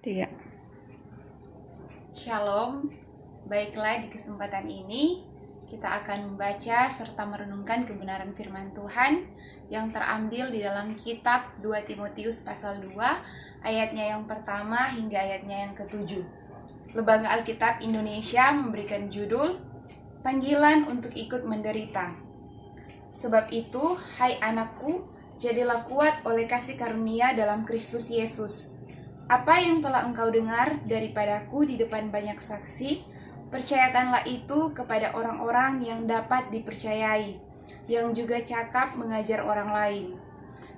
Iya. Shalom, baiklah di kesempatan ini kita akan membaca serta merenungkan kebenaran firman Tuhan yang terambil di dalam kitab 2 Timotius pasal 2 ayatnya yang pertama hingga ayatnya yang ke-7. Lembaga Alkitab Indonesia memberikan judul Panggilan untuk ikut menderita. Sebab itu, hai anakku, jadilah kuat oleh kasih karunia dalam Kristus Yesus. Apa yang telah engkau dengar daripadaku di depan banyak saksi, percayakanlah itu kepada orang-orang yang dapat dipercayai, yang juga cakap mengajar orang lain.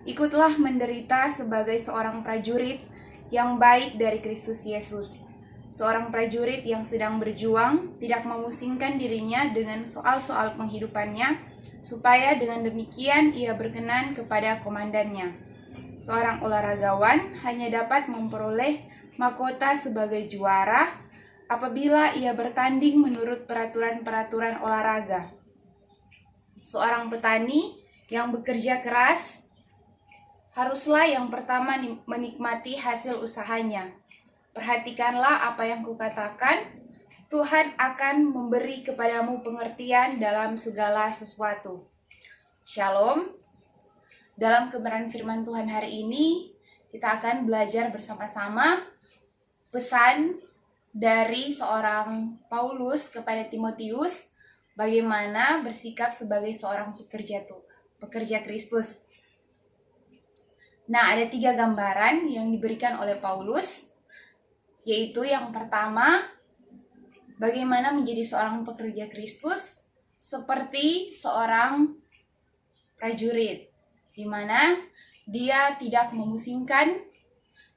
Ikutlah menderita sebagai seorang prajurit yang baik dari Kristus Yesus. Seorang prajurit yang sedang berjuang tidak memusingkan dirinya dengan soal-soal penghidupannya, supaya dengan demikian ia berkenan kepada komandannya. Seorang olahragawan hanya dapat memperoleh mahkota sebagai juara apabila ia bertanding menurut peraturan-peraturan olahraga. Seorang petani yang bekerja keras haruslah yang pertama menikmati hasil usahanya. Perhatikanlah apa yang kukatakan, Tuhan akan memberi kepadamu pengertian dalam segala sesuatu. Shalom. Dalam kebenaran firman Tuhan hari ini, kita akan belajar bersama-sama pesan dari seorang Paulus kepada Timotius, bagaimana bersikap sebagai seorang pekerja Kristus. Nah, ada 3 gambaran yang diberikan oleh Paulus, yaitu yang pertama, bagaimana menjadi seorang pekerja Kristus seperti seorang prajurit, di mana dia tidak memusingkan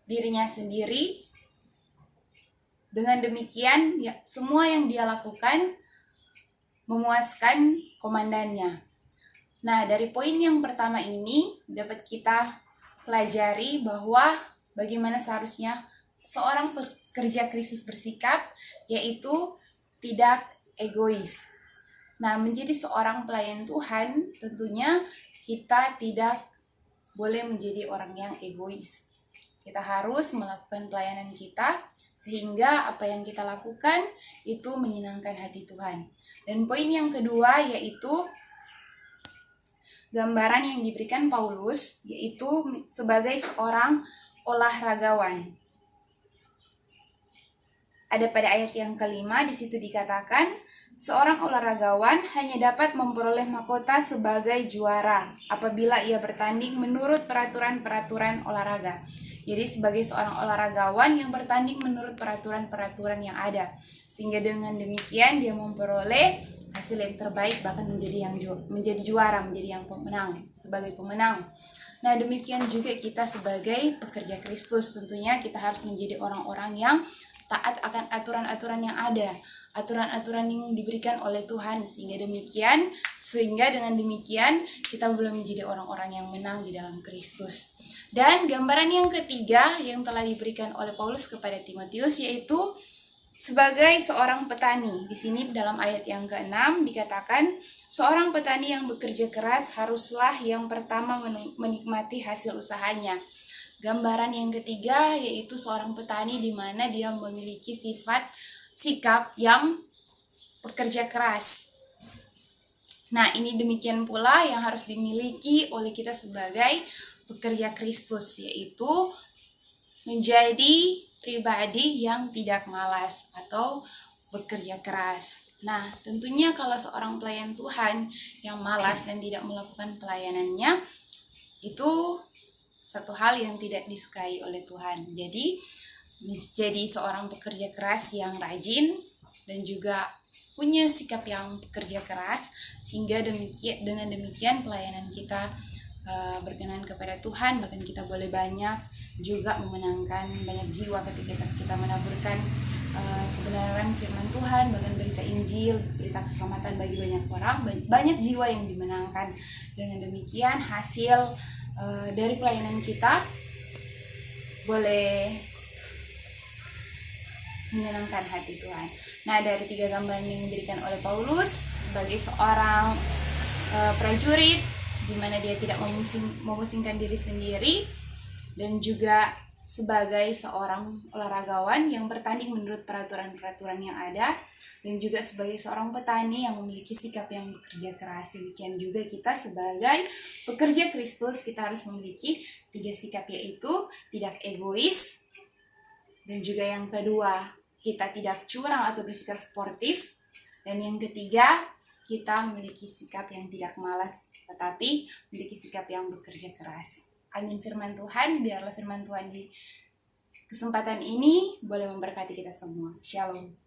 dirinya sendiri. Dengan demikian, semua yang dia lakukan memuaskan komandannya. Nah, dari poin yang pertama ini dapat kita pelajari bahwa bagaimana seharusnya seorang pekerja Kristus bersikap, yaitu tidak egois. Nah, menjadi seorang pelayan Tuhan tentunya kita tidak boleh menjadi orang yang egois. Kita harus melakukan pelayanan kita sehingga apa yang kita lakukan itu menyenangkan hati Tuhan. Dan poin yang kedua yaitu gambaran yang diberikan Paulus, yaitu sebagai seorang olahragawan. Ada pada ayat yang kelima, di situ dikatakan, seorang olahragawan hanya dapat memperoleh mahkota sebagai juara apabila ia bertanding menurut peraturan-peraturan olahraga. Jadi sebagai seorang olahragawan yang bertanding menurut peraturan-peraturan yang ada, sehingga dengan demikian dia memperoleh hasil yang terbaik, bahkan menjadi juara, menjadi yang sebagai pemenang. Nah, demikian juga kita sebagai pekerja Kristus, tentunya kita harus menjadi orang-orang yang taat akan aturan-aturan yang ada, aturan-aturan yang diberikan oleh Tuhan, sehingga dengan demikian kita belum menjadi orang-orang yang menang di dalam Kristus. Dan gambaran yang ketiga yang telah diberikan oleh Paulus kepada Timotius yaitu sebagai seorang petani. Di sini dalam ayat yang ke-6 dikatakan, seorang petani yang bekerja keras haruslah yang pertama menikmati hasil usahanya. Gambaran yang ketiga yaitu seorang petani di mana dia memiliki sikap yang pekerja keras. Nah, ini demikian pula yang harus dimiliki oleh kita sebagai pekerja Kristus, yaitu menjadi pribadi yang tidak malas atau bekerja keras. Nah, tentunya kalau seorang pelayan Tuhan yang malas dan tidak melakukan pelayanannya, itu satu hal yang tidak disukai oleh Tuhan. Jadi seorang pekerja keras yang rajin dan juga punya sikap yang pekerja keras, sehingga dengan demikian pelayanan kita berkenan kepada Tuhan, bahkan kita boleh banyak juga memenangkan banyak jiwa ketika kita menaburkan kebenaran firman Tuhan, bahkan berita Injil, berita keselamatan bagi banyak orang, banyak jiwa yang dimenangkan. Dengan demikian hasil dari pelayanan kita boleh menyenangkan hati Tuhan. Nah, dari 3 gambaran yang diberikan oleh Paulus sebagai seorang prajurit, di mana dia tidak memusingkan diri sendiri, dan juga sebagai seorang olahragawan yang bertanding menurut peraturan-peraturan yang ada, dan juga sebagai seorang petani yang memiliki sikap yang bekerja keras. Demikian juga kita sebagai pekerja Kristus, kita harus memiliki 3 sikap, yaitu tidak egois, dan juga yang kedua, kita tidak curang atau bersikap sportif, dan yang ketiga, kita memiliki sikap yang tidak malas, tetapi memiliki sikap yang bekerja keras. Amin firman Tuhan, biarlah firman Tuhan di kesempatan ini boleh memberkati kita semua. Shalom.